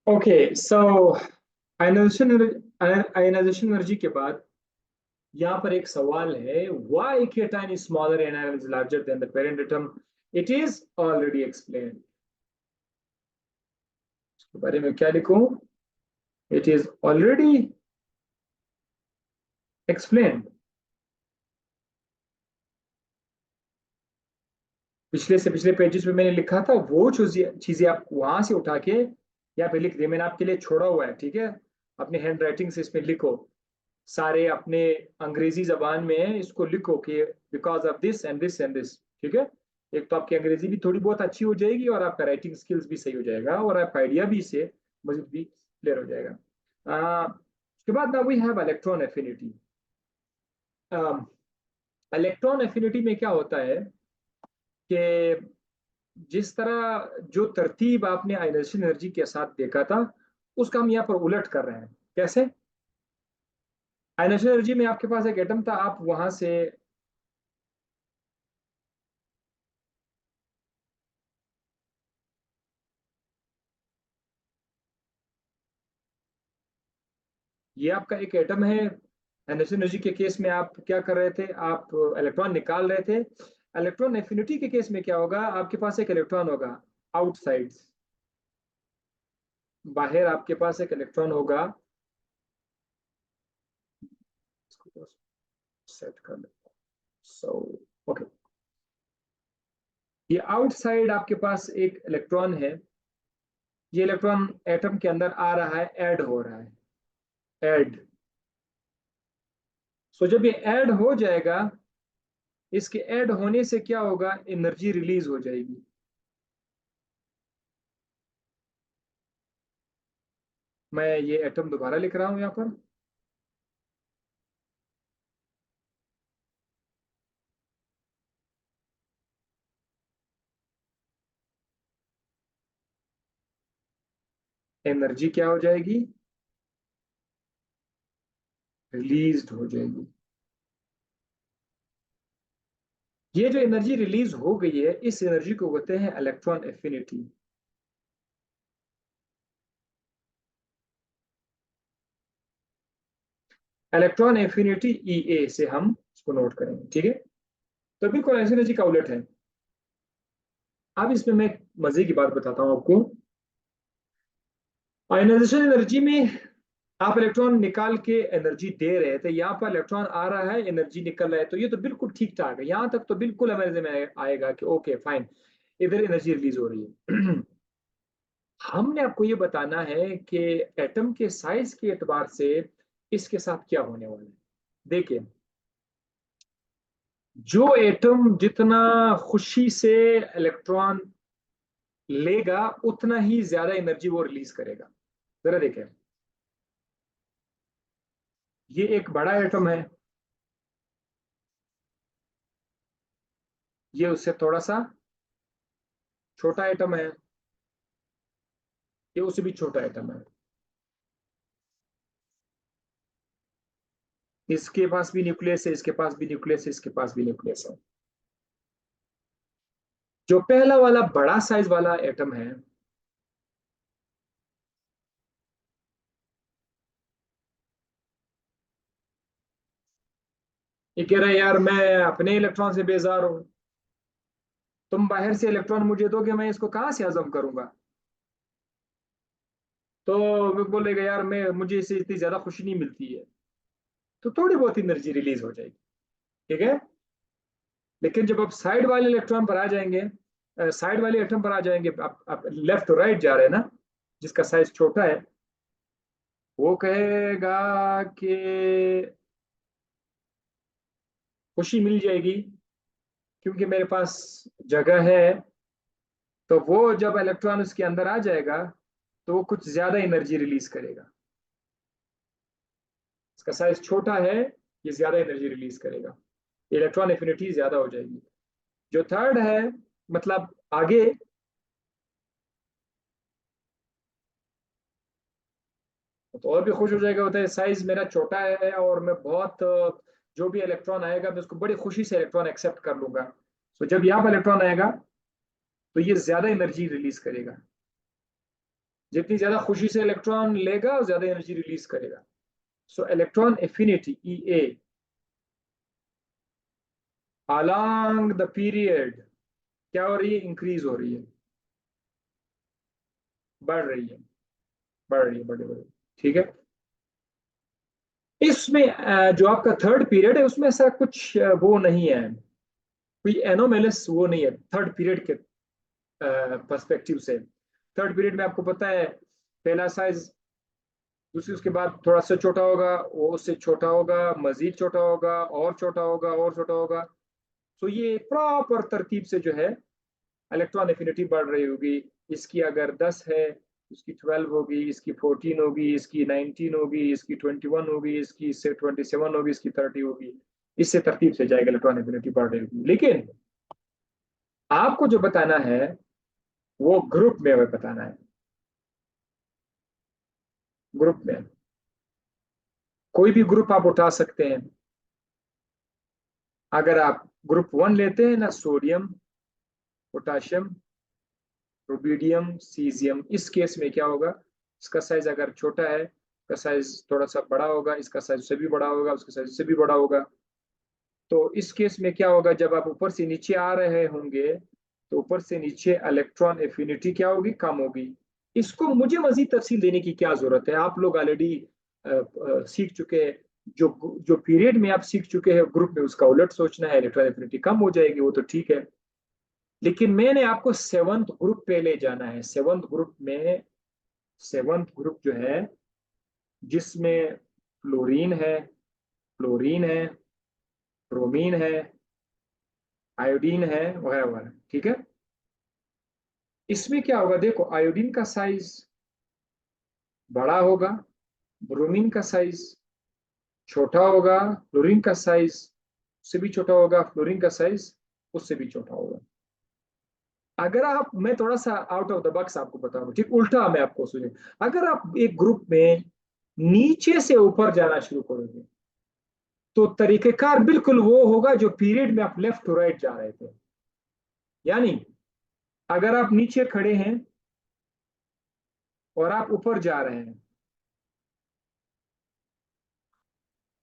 Okay so ionization energy के बाद यहाँ पर एक सवाल है, why cation is smaller and is larger than the parent atom. It is already explained. इसके बारे में क्या लिखूं? It is already explained. पिछले से पिछले पेजेस में मैंने लिखा था, वो चीजें आप वहां से उठा के यहाँ पे लिख दिए। मैंने आपके लिए छोड़ा हुआ है, ठीक है? अपने हैंड राइटिंग से इसमें लिखो, सारे अपने अंग्रेजी जबान में इसको लिखो कि because of this and this and this. ठीक है? एक तो आपकी अंग्रेजी भी थोड़ी बहुत अच्छी हो जाएगी और आपका राइटिंग स्किल्स भी सही हो जाएगा और आपका आइडिया भी इससे मजीद भी क्लियर हो जाएगा। उसके बाद ना we have electron affinity. Electron affinity में क्या होता है कि जिस तरह जो तरतीब आपने आयनाइजेशन एनर्जी के साथ देखा था, उसका हम यहाँ पर उलट कर रहे हैं। कैसे? आयनाइजेशन एनर्जी में आपके पास एक एटम था, आप वहां से ये आपका एक एटम है। एनर्जी एनर्जी के केस में आप क्या कर रहे थे? आप इलेक्ट्रॉन निकाल रहे थे। इलेक्ट्रॉन एफिनिटी के केस में क्या होगा? आपके पास एक इलेक्ट्रॉन होगा आउटसाइड, बाहर आपके पास एक इलेक्ट्रॉन होगा। इसको सेट कर लेते हैं। सो ओके, ये आउटसाइड आपके पास एक इलेक्ट्रॉन है। ये इलेक्ट्रॉन एटम के अंदर आ रहा है, ऐड हो रहा है, ऐड। सो जब ये ऐड हो जाएगा, इसके ऐड होने से क्या होगा? एनर्जी रिलीज हो जाएगी। मैं ये एटम दोबारा लिख रहा हूं यहाँ पर। एनर्जी क्या हो जाएगी? रिलीज हो जाएगी। ये जो एनर्जी रिलीज हो गई है, इस एनर्जी को कहते हैं इलेक्ट्रॉन एफिनिटी। इलेक्ट्रॉन एफिनिटी ई ए से हम इसको नोट करेंगे, ठीक है? तो बिल्कुल ऐसी एनर्जी का उलट है। अब इसमें मैं एक मजे की बात बताता हूं आपको। आयनाइजेशन एनर्जी में आप इलेक्ट्रॉन निकाल के एनर्जी दे रहे थे, यहाँ पर इलेक्ट्रॉन आ रहा है, एनर्जी निकल रहा है, तो ये तो बिल्कुल ठीक ठाक है। यहाँ तक तो बिल्कुल समझ में आएगा कि ओके फाइन, इधर एनर्जी रिलीज हो रही है। हमने आपको ये बताना है कि एटम के साइज के एतबार से इसके साथ क्या होने वाला है। देखिए, जो एटम जितना खुशी से इलेक्ट्रॉन लेगा, उतना ही ज्यादा एनर्जी वो रिलीज करेगा। जरा देखें, ये एक बड़ा एटम है, ये उससे थोड़ा सा छोटा एटम है, ये उससे भी छोटा एटम है। इसके पास भी न्यूक्लियस है, इसके पास भी न्यूक्लियस है, इसके पास भी न्यूक्लियस है। जो पहला वाला बड़ा साइज वाला एटम है, ये कह रहा है यार मैं अपने इलेक्ट्रॉन से बेजार हूं, तुम बाहर से इलेक्ट्रॉन मुझे दोगे, मैं इसको कहां से हजम करूंगा? तो वो बोलेगा यार मैं मुझे इससे इतनी ज्यादा खुशी नहीं मिलती है, तो थोड़ी बहुत एनर्जी रिलीज हो जाएगी। ठीक है? लेकिन जब आप साइड वाले इलेक्ट्रॉन पर आ जाएंगे, साइड वाले एटम पर आ जाएंगे, आप लेफ्ट टू राइट जा रहे हैं ना, जिसका साइज छोटा है, वो कहेगा कि खुशी मिल जाएगी क्योंकि मेरे पास जगह है। तो वो जब इलेक्ट्रॉन उसके अंदर आ जाएगा, तो वो कुछ ज्यादा एनर्जी रिलीज करेगा। इसका साइज छोटा है, ये ज्यादा एनर्जी रिलीज करेगा, इलेक्ट्रॉन एफिनिटी ज्यादा हो जाएगी। जो थर्ड है, मतलब आगे, तो और भी खुश हो जाएगा। होता है साइज मेरा छोटा है और मैं बहुत जो भी इलेक्ट्रॉन आएगा मैं उसको बड़ी खुशी से इलेक्ट्रॉन एक्सेप्ट कर लूंगा। तो जब यहाँ पर इलेक्ट्रॉन आएगा, तो ये ज्यादा एनर्जी रिलीज करेगा। जितनी ज्यादा खुशी से इलेक्ट्रॉन लेगा ज्यादा एनर्जी रिलीज करेगा। सो electron affinity EA along the period क्या हो रही है, इंक्रीज हो रही है, बढ़ रही है, बढ़ रही है, बढ़ रही है, ठीक है। इसमें जो आपका थर्ड पीरियड है उसमें ऐसा कुछ वो नहीं है, कोई एनोमेलस वो नहीं है थर्ड पीरियड के पर्सपेक्टिव से। थर्ड पीरियड में आपको पता है पहला साइज, दूसरी उसके बाद थोड़ा सा छोटा होगा, वो उससे छोटा होगा, मजीद छोटा होगा, और छोटा होगा, और छोटा होगा। तो ये प्रॉपर तरतीब से जो है इलेक्ट्रॉन एफिनिटी बढ़ रही होगी। इसकी अगर 10 है, इसकी 12 होगी, इसकी 14 होगी, इसकी 19 होगी, इसकी 21 होगी, इसकी इससे 27 होगी, इसकी 30 होगी। इससे तरतीब से जाएगा इलेक्ट्रॉन एफिनिटी बढ़ रही होगी। लेकिन आपको जो बताना है वो ग्रुप में हमें बताना है। ग्रुप में कोई भी ग्रुप आप उठा सकते हैं। अगर आप ग्रुप 1 लेते हैं ना, सोडियम, पोटाशियम, रुबिडियम, सीजियम, इस केस में क्या होगा, इसका साइज अगर छोटा है, इसका साइज थोड़ा सा बड़ा होगा, इसका साइज से भी बड़ा होगा, उसका साइज से भी बड़ा होगा। तो इस केस में क्या होगा, जब आप ऊपर से नीचे आ रहे होंगे तो ऊपर से नीचे इलेक्ट्रॉन एफिनिटी क्या होगी, कम होगी। इसको मुझे मजीद तफसील देने की क्या जरूरत है, आप लोग ऑलरेडी सीख चुके हैं। जो जो पीरियड में आप सीख चुके हैं ग्रुप में, उसका उलट सोचना है, इलेक्ट्रॉन एफिनिटी कम हो जाएगी, वो तो ठीक है। लेकिन मैंने आपको सेवंथ ग्रुप पे ले जाना है। सेवंथ ग्रुप में, सेवंथ ग्रुप जो है जिसमें फ्लोरीन है, फ्लोरीन है, ब्रोमीन है, आयोडीन है, वगैरह वगैरह, ठीक है। इसमें क्या होगा, देखो आयोडीन का साइज बड़ा होगा, ब्रोमीन का साइज छोटा होगा, फ्लोरीन का साइज उससे भी छोटा होगा, फ्लोरीन का साइज उससे भी छोटा होगा। अगर आप, मैं थोड़ा सा आउट ऑफ द बॉक्स आपको बताऊं, ठीक उल्टा मैं आपको सुनिए। अगर आप एक ग्रुप में नीचे से ऊपर जाना शुरू करोगे तो तरीकेकार बिल्कुल वो होगा जो पीरियड में आप लेफ्ट टू राइट जा रहे थे। यानी अगर आप नीचे खड़े हैं और आप ऊपर जा रहे हैं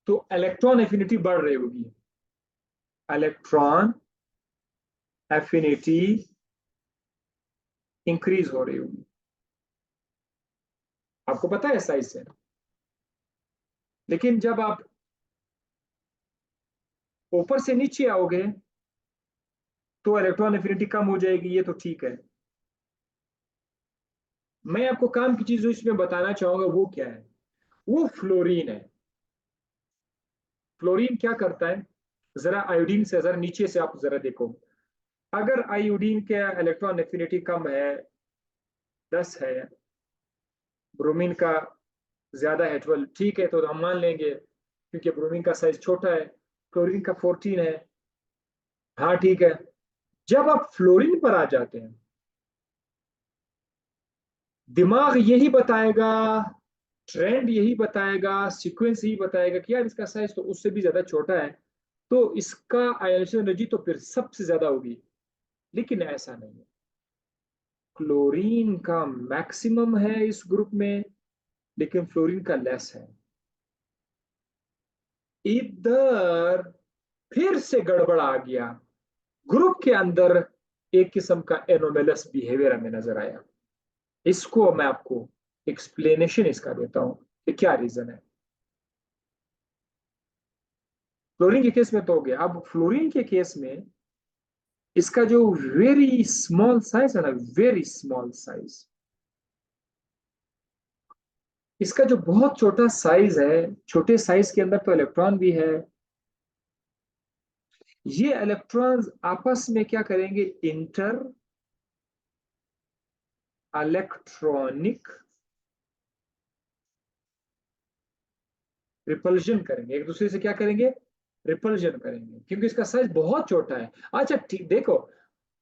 तो इलेक्ट्रॉन एफिनिटी बढ़ रही होगी। इलेक्ट्रॉन एफिनिटी इंक्रीज हो रही होगी, आपको पता है साइज से। लेकिन जब आप ऊपर से नीचे आओगे तो इलेक्ट्रॉन एफिनिटी कम हो जाएगी, ये तो ठीक है। मैं आपको काम की चीज जो इसमें बताना चाहूंगा वो क्या है, वो फ्लोरीन है। फ्लोरीन क्या करता है, जरा आयोडीन से जरा नीचे से आप जरा देखो। अगर आयोडीन के इलेक्ट्रॉन एफिनिटी कम है, 10 है, ब्रोमीन का ज्यादा है, 12, ठीक है, तो हम मान लेंगे क्योंकि ब्रोमीन का साइज छोटा है। क्लोरीन का 14 है, हाँ ठीक है। जब आप फ्लोरीन पर आ जाते हैं, दिमाग यही बताएगा, ट्रेंड यही बताएगा, सीक्वेंस यही बताएगा कि यार इसका साइज तो उससे भी ज्यादा छोटा है, तो इसका आयोनाइजेशन एनर्जी तो फिर सबसे ज्यादा होगी। लेकिन ऐसा नहीं है, क्लोरीन का मैक्सिमम है इस ग्रुप में, लेकिन फ्लोरीन का लेस है। इधर फिर से गड़बड़ आ गया, ग्रुप के अंदर एक किस्म का एनोमेलस बिहेवियर हमें नजर आया। इसको मैं आपको एक्सप्लेनेशन इसका देता हूं कि क्या रीजन है। फ्लोरीन के केस में तो हो गया, अब फ्लोरीन के केस में इसका जो वेरी स्मॉल साइज है ना, वेरी स्मॉल साइज, इसका जो बहुत छोटा साइज है, छोटे साइज के अंदर तो इलेक्ट्रॉन भी है। ये इलेक्ट्रॉन्स आपस में क्या करेंगे, इंटर इलेक्ट्रॉनिक रिपल्जन करेंगे, एक दूसरे से क्या करेंगे, रिपल्जन करेंगे, क्योंकि इसका साइज बहुत छोटा है। अच्छा ठीक, देखो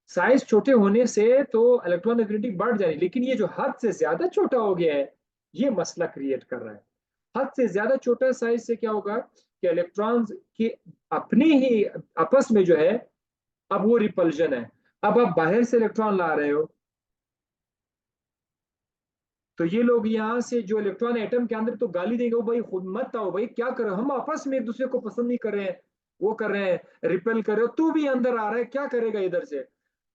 साइज छोटे होने से तो इलेक्ट्रॉन एफिनिटी बढ़ जाएगी, लेकिन ये जो हद से ज्यादा छोटा हो गया है ये मसला क्रिएट कर रहा है। हद से ज्यादा छोटा साइज से क्या होगा कि इलेक्ट्रॉन्स की अपने ही आपस में जो है, अब वो रिपल्जन है। अब आप बाहर से इलेक्ट्रॉन ला रहे हो तो ये लोग यहाँ से जो इलेक्ट्रॉन एटम के अंदर तो गाली देंगे, वो भाई खुद मत आओ भाई, क्या कर रहे हो, हम आपस में एक दूसरे को पसंद नहीं कर रहे हैं, वो कर रहे हैं, रिपेल कर रहे हो, तू भी अंदर आ रहा है, क्या करेगा इधर से।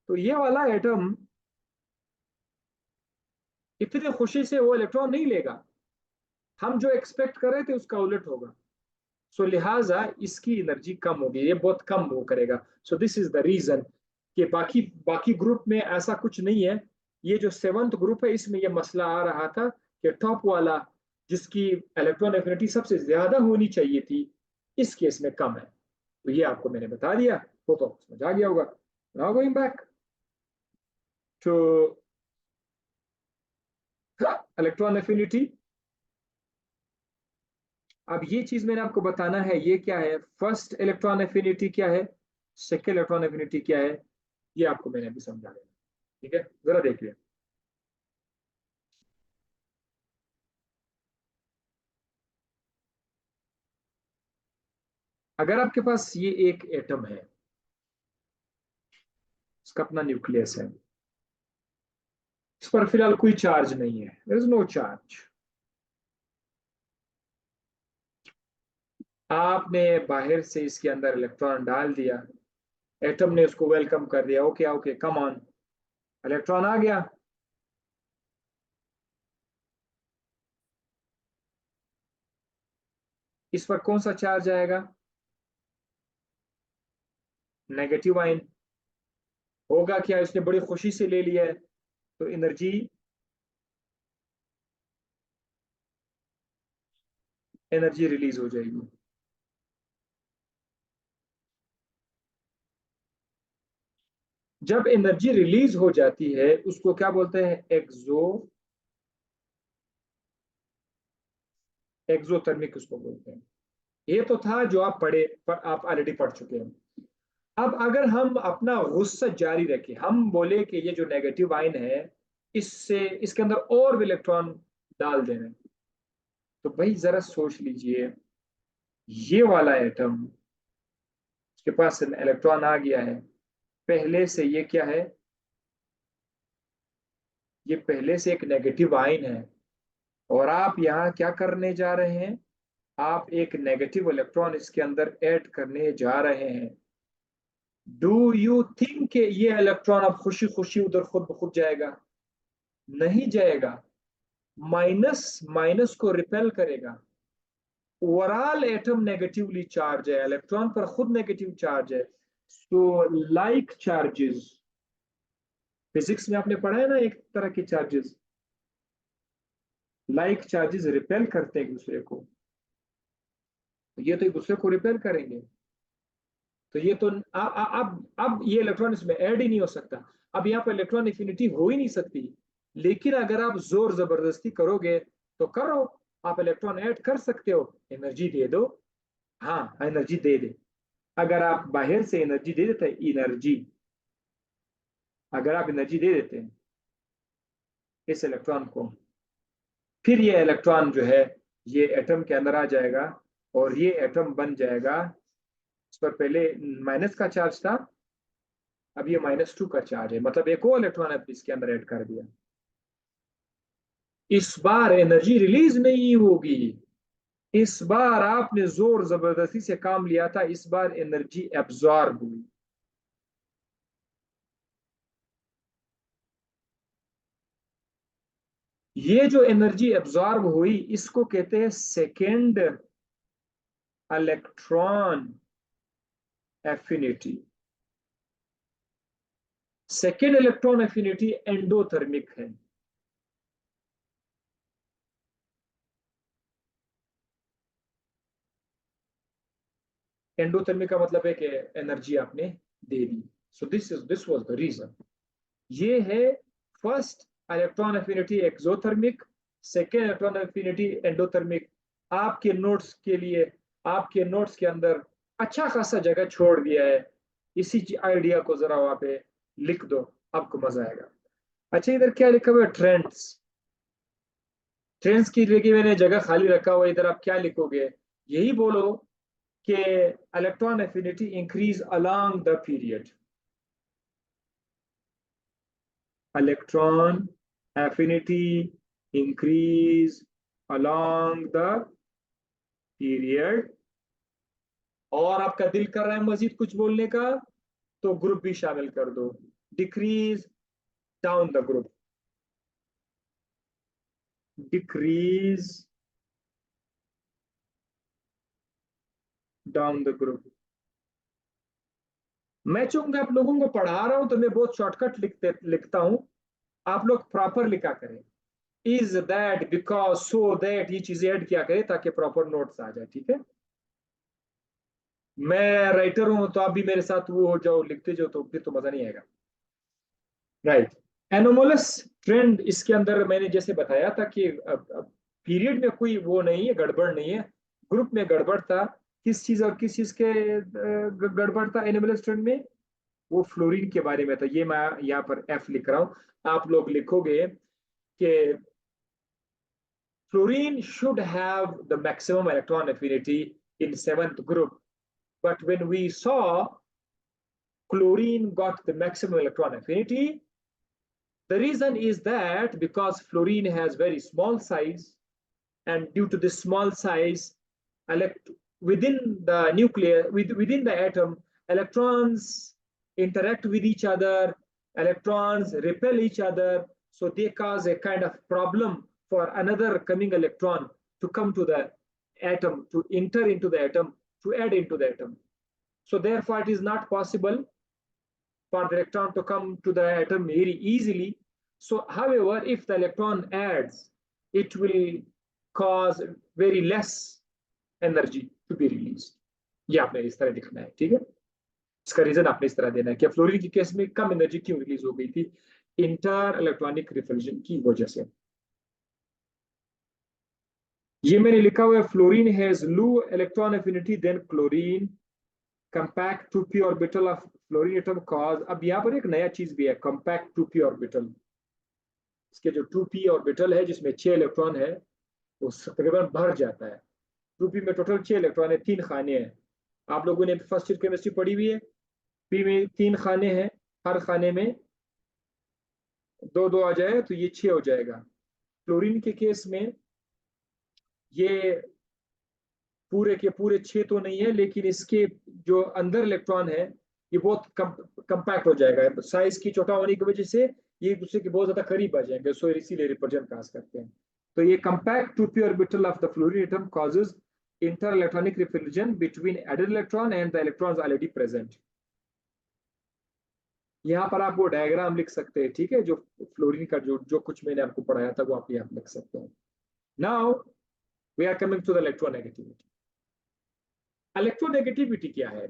तो ये वाला एटम इतनी खुशी से वो इलेक्ट्रॉन नहीं लेगा, हम जो एक्सपेक्ट कर रहे थे उसका उलट होगा। सो लिहाजा इसकी एनर्जी कम होगी, ये बहुत कम वो करेगा। So this is the reason कि बाकी बाकी ग्रुप में ऐसा कुछ नहीं है। ये जो सेवंथ ग्रुप है इसमें ये मसला आ रहा था कि टॉप वाला जिसकी इलेक्ट्रॉन एफिनिटी सबसे ज्यादा होनी चाहिए थी, इस केस में कम है। तो ये आपको मैंने बता दिया, वो तो समझ आ गया होगा। Now going back two electron affinity. अब ये चीज मैंने आपको बताना है, ये क्या है, फर्स्ट इलेक्ट्रॉन एफिनिटी क्या है, सेकेंड इलेक्ट्रॉन एफिनिटी क्या है, ये आपको मैंने अभी समझा देना। ठीक है, जरा देखिए। अगर आपके पास ये एक एटम है, इसका अपना न्यूक्लियस है, इस पर फिलहाल कोई चार्ज नहीं है, देयर इज नो चार्ज। आपने बाहर से इसके अंदर इलेक्ट्रॉन डाल दिया, एटम ने उसको वेलकम कर दिया, okay okay come on, electron आ गया। इस पर कौन सा चार्ज आएगा, नेगेटिव आइन। होगा क्या, इसने बड़ी खुशी से ले लिया है, तो एनर्जी रिलीज हो जाएगी। जब एनर्जी रिलीज हो जाती है उसको क्या बोलते हैं, एक्सोथर्मिक उसको बोलते हैं। ये तो था जो आप आप ऑलरेडी पढ़ चुके हैं। अब अगर हम अपना गुस्सा जारी रखें, हम बोले कि ये जो नेगेटिव आयन है, इससे इसके अंदर और भी इलेक्ट्रॉन डाल देना, तो भाई जरा सोच लीजिए, ये वाला एटम उसके पास इलेक्ट्रॉन आ गया है, पहले से ये क्या है, ये पहले से एक नेगेटिव आयन है, और आप यहाँ क्या करने जा रहे हैं, आप एक नेगेटिव इलेक्ट्रॉन इसके अंदर ऐड करने जा रहे हैं। डू यू थिंक कि ये इलेक्ट्रॉन अब खुशी खुशी उधर खुद ब खुद जाएगा, नहीं जाएगा, माइनस माइनस को रिपेल करेगा। ओवरऑल एटम नेगेटिवली चार्ज है, इलेक्ट्रॉन पर खुद नेगेटिव चार्ज है। सो लाइक चार्जेस, फिजिक्स में आपने पढ़ा है ना एक तरह के चार्जेस, लाइक चार्जेस रिपेल करते हैं एक दूसरे को, तो ये तो एक दूसरे को रिपेल करेंगे। तो ये तो अब ये इलेक्ट्रॉन इसमें ऐड ही नहीं हो सकता, अब यहाँ पर इलेक्ट्रॉन इन्फिनिटी हो ही नहीं सकती। लेकिन अगर आप जोर जबरदस्ती करोगे तो करो, आप इलेक्ट्रॉन ऐड कर सकते हो, एनर्जी दे दो। हाँ एनर्जी दे दे, अगर आप बाहर से एनर्जी दे देते हैं, एनर्जी अगर आप एनर्जी दे देते हैं इस इलेक्ट्रॉन को, फिर ये इलेक्ट्रॉन जो है ये एटम के अंदर आ जाएगा, और ये एटम बन जाएगा, इस पर पहले माइनस का चार्ज था, अब ये -2 का चार्ज है, मतलब एक और इलेक्ट्रॉन अब इसके अंदर ऐड कर दिया। इस बार एनर्जी रिलीज नहीं होगी, इस बार आपने जोर जबरदस्ती से काम लिया था, इस बार एनर्जी एब्जॉर्ब हुई। ये जो एनर्जी एब्जॉर्ब हुई इसको कहते हैं second electron affinity. Second electron affinity endothermic है। एंडोथर्मिक का मतलब है कि एनर्जी आपने दे दी। So this was the reason. ये है first electron affinity exothermic, second electron affinity endothermic. आपके नोट्स के लिए, आपके नोट्स के अंदर अच्छा खासा जगह छोड़ दिया है, इसी आइडिया को जरा वहां पे लिख दो, आपको मजा आएगा। अच्छा इधर क्या लिखा हुआ है, ट्रेंड्स। ट्रेंड्स की जगह मैंने जगह खाली रखा हुआ है, इधर आप क्या लिखोगे, यही बोलो कि electron affinity increase along the period, electron affinity increase along the period, और आपका दिल कर रहा है मजीद कुछ बोलने का तो ग्रुप भी शामिल कर दो, decrease down the group, decrease down the group. मैं चूंकि आप लोगों को पढ़ा रहा हूं तो मैं बहुत शॉर्टकट लिखता हूं, आप लोग प्रॉपर लिखा करें। Is that, because, so that, ये चीजें ऐड किया करें ताकि प्रॉपर नोट्स आ जाए, ठीक है। मैं राइटर हूं तो आप भी मेरे साथ वो हो जाओ, लिखते जाओ, तो फिर तो मजा नहीं आएगा। राइट। एनोमलस ट्रेंड, इसके अंदर मैंने जैसे बताया था कि पीरियड में कोई वो नहीं है, गड़बड़ नहीं है, ग्रुप में गड़बड़ था। किस चीज और किस चीज के गड़बड़ था एनोमलस ट्रेंड में? वो फ्लोरीन के बारे में था। ये मैं यहाँ पर एफ लिख रहा हूं, आप लोग लिखोगे कि fluorine should have the maximum electron affinity in seventh group, but when we saw chlorine got the maximum electron affinity, the reason is that because fluorine has very small size, and due to this small size, within the nucleus, within the atom, electrons interact with each other, electrons repel each other, so they cause a kind of problem for another coming electron to come to the atom, to enter into the atom, to add into the atom. So therefore, it is not possible for the electron to come to the atom very easily. So, however, if the electron adds, it will cause very less energy to be released. ये आपने इस तरह लिखना है, ठीक है। इसका reason आपने इस तरह देना है कि फ्लोरीन की केस में कम एनर्जी क्यों रिलीज हो गई थी, इंटर इलेक्ट्रॉनिक रिपल्शन की वजह से। ये मैंने लिखा हुआ है, fluorine has low electron affinity than chlorine, compact 2p orbital of fluorine atom cause. अब यहाँ पर एक नया चीज भी है, कंपैक्ट 2p ऑर्बिटल। इसके जो 2p ऑर्बिटल है जिसमें 6 इलेक्ट्रॉन है, वो तकरीबन भर जाता है। 2p में टोटल 6 इलेक्ट्रॉन है, 3 खाने हैं। आप लोगों ने फर्स्ट ईयर केमिस्ट्री पढ़ी हुई है, p में 3 खाने हैं, हर खाने में 2 2 आ जाए तो ये 6 हो जाएगा। क्लोरीन के केस में ये पूरे के पूरे 6 तो नहीं है, लेकिन इसके जो अंदर इलेक्ट्रॉन है ये बहुत कंपैक्ट हो जाएगा, साइज की छोटा होने की वजह से ये एक दूसरे के बहुत ज्यादा करीब आ जाएंगे, सो इसीलिए रिप्रेजेंट कास्ट करते हैं। तो ये compact 2p orbital of the fluorine atom causes inter electronic repulsion between added electron and the electrons already present. यहाँ पर आप वो डायग्राम लिख सकते हैं, ठीक है, जो फ्लोरीन का जो जो कुछ मैंने आपको पढ़ाया था वो आप यहाँ लिख सकते हैं। Now we are coming to the electronegativity. Electronegativity क्या है?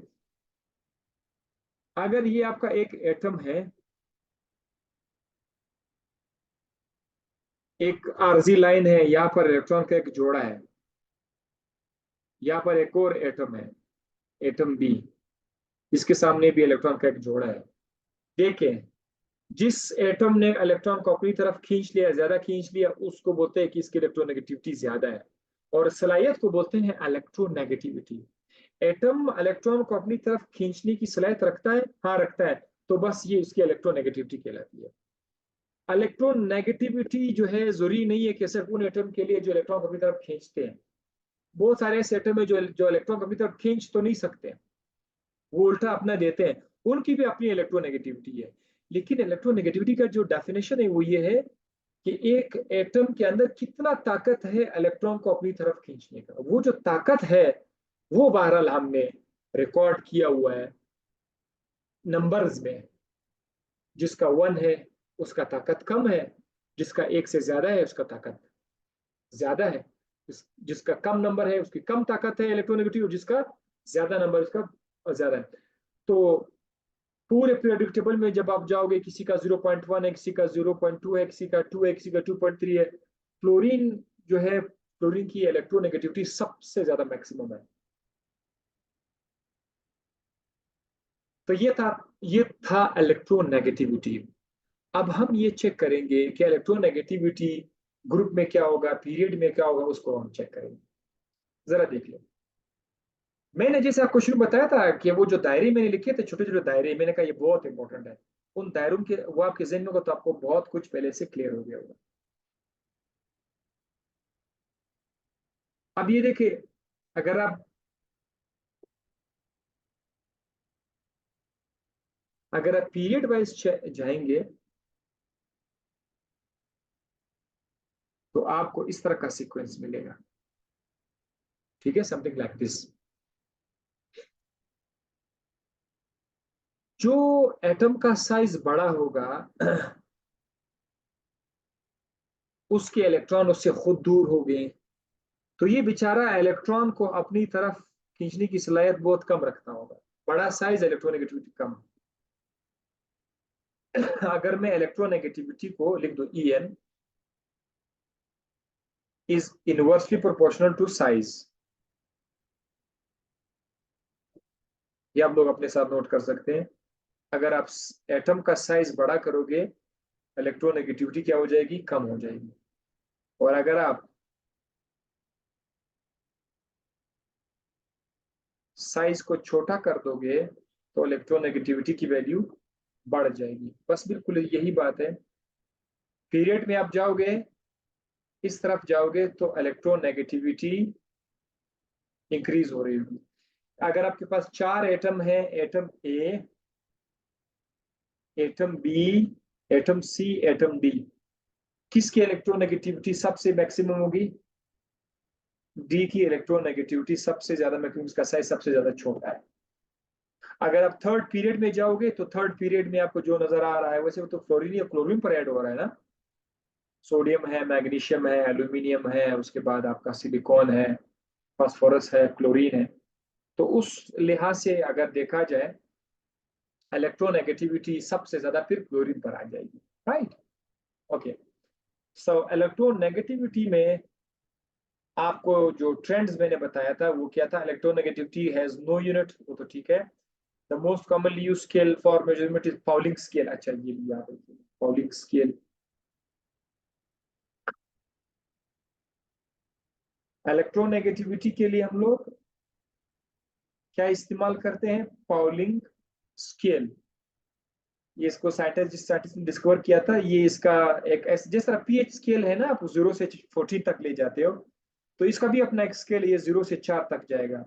अगर ये आपका एक एटम है, एक आरजी लाइन है, यहाँ पर इलेक्ट्रॉन का एक जोड़ा है, यहाँ पर एक और एटम है, एटम बी, इसके सामने भी इलेक्ट्रॉन का एक जोड़ा है। देखें, जिस एटम ने इलेक्ट्रॉन को अपनी तरफ खींच लिया, ज्यादा खींच लिया, उसको बोलते हैं कि इसकी इलेक्ट्रोनेगेटिविटी ज्यादा है, और सलाहियत को बोलते हैं इलेक्ट्रोनेगेटिविटी। एटम इलेक्ट्रॉन को अपनी तरफ खींचने की सलाहियत रखता है, हाँ रखता है, तो बस ये उसकी इलेक्ट्रोनेगेटिविटी कहलाती है। इलेक्ट्रोनेगेटिविटी जो है जरूरी नहीं है कि सिर्फ उन एटम के लिए जो इलेक्ट्रॉन को अपनी तरफ खींचते हैं। बहुत सारे ऐसे एटम है जो इलेक्ट्रॉन को अपनी तरफ खींच तो नहीं सकते, वो उल्टा अपना देते हैं, उनकी भी अपनी इलेक्ट्रोनेगेटिविटी है। लेकिन इलेक्ट्रोनेगेटिविटी का जो डेफिनेशन है वो ये है कि एक एटम के अंदर कितना ताकत है इलेक्ट्रॉन को अपनी तरफ खींचने का। वो जो ताकत है वो बहरहाल हमने रिकॉर्ड किया हुआ है नंबर्स में। जिसका 1 है उसका ताकत कम है, जिसका 1 से ज्यादा है उसका ताकत ज्यादा है, जिसका कम नंबर है उसकी कम ताकत है इलेक्ट्रोनेगेटिव, और जिसका ज्यादा नंबर उसका ज्यादा है। तो पूरे पीरियोडिक टेबल में जब आप जाओगे, किसी का 0.1 है, किसी का 0.2 है, किसी का 2 है, किसी का 2.3 है, फ्लोरीन जो है, फ्लोरीन की इलेक्ट्रोनेगेटिविटी सबसे ज्यादा मैक्सिमम है। तो ये था इलेक्ट्रोनेगेटिविटी। अब हम ये चेक करेंगे कि इलेक्ट्रोनेगेटिविटी ग्रुप में क्या होगा, पीरियड में क्या होगा, उसको हम चेक करेंगे। जरा देख लो, मैंने जैसे आपको शुरू बताया था कि वो जो दायरे मैंने लिखे थे, छोटे छोटे दायरे, मैंने कहा ये बहुत इंपॉर्टेंट है। उन दायरों के वो आपके जहन में होगा तो आपको बहुत कुछ पहले से क्लियर हो गया होगा। अब ये देखिए, अगर आप पीरियड वाइज जाएंगे तो आपको इस तरह का सीक्वेंस मिलेगा, ठीक है, समथिंग लाइक दिस। जो एटम का साइज बड़ा होगा उसके इलेक्ट्रॉन उससे खुद दूर हो गए, तो ये बेचारा इलेक्ट्रॉन को अपनी तरफ खींचने की सलाहियत बहुत कम रखता होगा। बड़ा साइज, इलेक्ट्रोनेगेटिविटी कम। अगर मैं इलेक्ट्रोनेगेटिविटी को लिख दो, E N is inversely proportional to size, ये आप लोग अपने साथ नोट कर सकते हैं। अगर आप एटम का साइज बड़ा करोगे, इलेक्ट्रोनेगेटिविटी क्या हो जाएगी, कम हो जाएगी। और अगर आप साइज को छोटा कर दोगे तो इलेक्ट्रोनेगेटिविटी की वैल्यू बढ़ जाएगी। बस बिल्कुल यही बात है। पीरियड में आप जाओगे, इस तरफ जाओगे तो इलेक्ट्रोनेगेटिविटी इंक्रीज हो रही होगी। अगर आपके पास 4 एटम है, atom A, atom B, atom C, atom D, किसकी इलेक्ट्रोनेगेटिविटी सबसे मैक्सिमम होगी, डी की इलेक्ट्रोनेगेटिविटी सबसे ज्यादा मैक्सिमम, इसका साइज सबसे ज्यादा छोटा है। अगर आप थर्ड पीरियड में जाओगे तो थर्ड पीरियड में आपको जो नजर आ रहा है वैसे वो तो फ्लोरीन या क्लोरीन पर ऐड हो रहा है ना, सोडियम है, मैग्नीशियम है, एल्यूमिनियम है, उसके बाद आपका सिलिकॉन है, फास्फोरस है, क्लोरीन है। तो उस लिहाज से अगर देखा जाए इलेक्ट्रोनेगेटिविटी सबसे ज्यादा फिर क्लोरीन पर आ जाएगी, राइट। ओके, सो इलेक्ट्रोनेगेटिविटी में आपको जो ट्रेंड्स मैंने बताया था वो क्या था, इलेक्ट्रोनेगेटिविटी हैज नो यूनिट, वो तो ठीक है। The most commonly use scale for measurement is Pauling scale, अच्छा ये भी याद रखिए, पाउलिंग स्केल। इलेक्ट्रोनेगेटिविटी के लिए हम लोग क्या इस्तेमाल करते हैं, पाउलिंग स्केल। ये इसको साइंटिस्ट ने डिस्कवर किया था। ये इसका एक जिस तरह पीएच स्केल है ना, आप 0 से 14 तक ले जाते हो, तो इसका भी अपना एक स्केल, ये 0 से 4 तक जाएगा।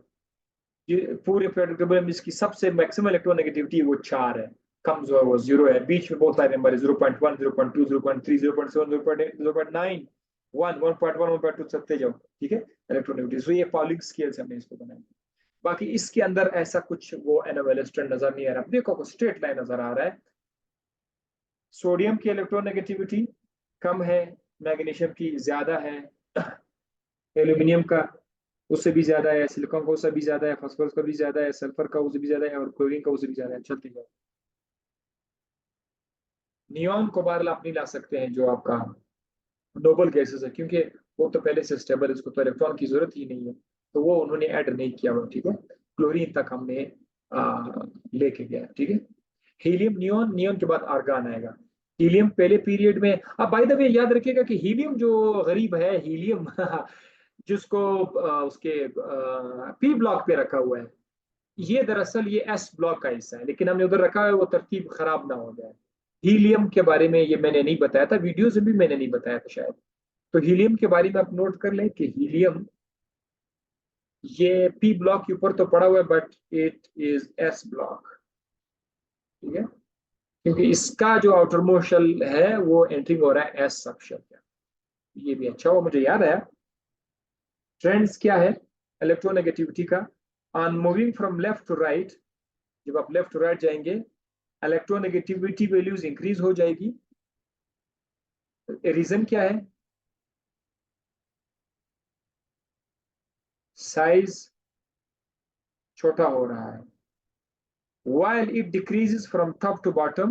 ये पूरे पेरियोडिक में इसकी सबसे मैक्सिमम इलेक्ट्रोनेगेटिविटी वो 4 है, कम जो है वो 0 है, बीच में बहुत सारे नंबर है, 0.1, 0.2, 0.3, 0.7, 0.8, 0.9, 1, 1.1, 1.2 चलते जाओ, ठीक है, इलेक्ट्रोनेगेटिविटी। तो ये पॉलिंग स्केल से हमने इसको बनाया। बाकी इसके अंदर ऐसा कुछ वो एनोवेलेस ट्रेंड नजर नहीं आ रहा। देखो स्ट्रेट लाइन नजर आ रहा है। सोडियम की इलेक्ट्रोनेगेटिविटी कम है, मैग्नीशियम की ज्यादा है, एल्यूमिनियम का उससे भी ज्यादा है, सिलिकॉन का उससे भी ज्यादा है, फास्फोरस का भी ज्यादा है, सल्फर का उससे भी ज्यादा है, और क्लोरीन का उससे भी ज्यादा है। चलते जाओ। नियॉन को बाहर आप नहीं ला सकते हैं, जो आपका नोबल गैसेस है, क्योंकि वो तो पहले से स्टेबल है, उसको तो इलेक्ट्रॉन की जरूरत ही नहीं है, तो वो उन्होंने ऐड नहीं किया हुआ, ठीक है। क्लोरीन तक हमने लेके गया, ठीक है। हीलियम, नियॉन, नियॉन के बाद आर्गन आएगा। हीलियम पहले पीरियड में, अब बाय द वे याद रखिएगा कि हीलियम जो गरीब है, हीलियम जिसको उसके पी ब्लॉक पे रखा हुआ है, ये दरअसल ये एस ब्लॉक का हिस्सा है, लेकिन हमने उधर रखा है वो तरतीब खराब ना हो जाए। हीलियम के बारे में ये मैंने नहीं बताया था, वीडियोज में भी मैंने नहीं बताया था शायद। तो हीलियम के बारे में आप नोट कर लें कि हीलियम ये पी ब्लॉक के ऊपर तो पड़ा हुआ है, but it is S block, ठीक है, क्योंकि इसका जो आउटर मोस्ट शेल है वो एंट्रिंग हो रहा है एस सब शेल का। ये भी अच्छा, वो मुझे याद आया। ट्रेंड्स क्या है इलेक्ट्रोनेगेटिविटी का, on moving from left to right, जब आप लेफ्ट टू राइट जाएंगे इलेक्ट्रोनेगेटिविटी वैल्यूज इंक्रीज हो जाएगी। रीजन क्या है, साइज छोटा हो रहा है, while it decreases from top to bottom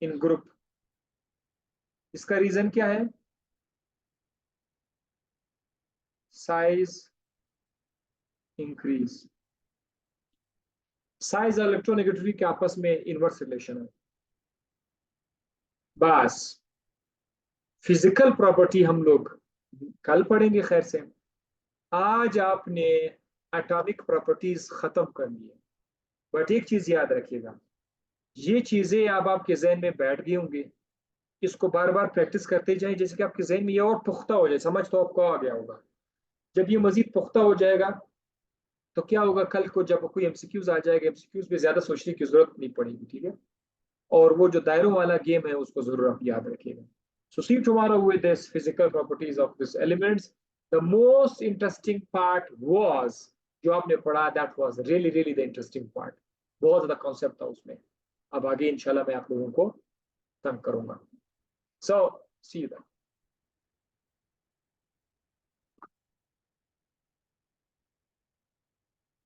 in group। इसका रीजन क्या है, साइज इंक्रीज। साइज और इलेक्ट्रोनेगेटिविटी के आपस में इनवर्स रिलेशन है। बस फिजिकल प्रॉपर्टी हम लोग कल पढ़ेंगे खैर से। आज आपने एटॉमिक प्रॉपर्टीज खत्म कर ली है, बट एक चीज याद रखिएगा, ये चीजें अब आपके जहन में बैठ गई होंगी, इसको बार बार प्रैक्टिस करते जाएं, जैसे कि आपके जहन में ये और पुख्ता हो जाए, समझ तो आपको आ गया होगा। जब ये मजीद पुख्ता हो जाएगा तो क्या होगा, कल को जब कोई एमसीक्यूज आ जाएगा, एमसीक्यूज पे ज्यादा सोचने की जरूरत नहीं पड़ेगी, ठीक है। और वो जो दायरों वाला गेम है उसको जरूर आप याद रखिएगा। So see you tomorrow with this physical properties of this elements. The most interesting part was, जो आपने पढ़ा, that was really really the interesting part. बहुत ज्यादा कॉन्सेप्ट था उसमें। अब आगे इंशाल्लाह मैं आप लोगों को तंग करूंगा। सो सी यू।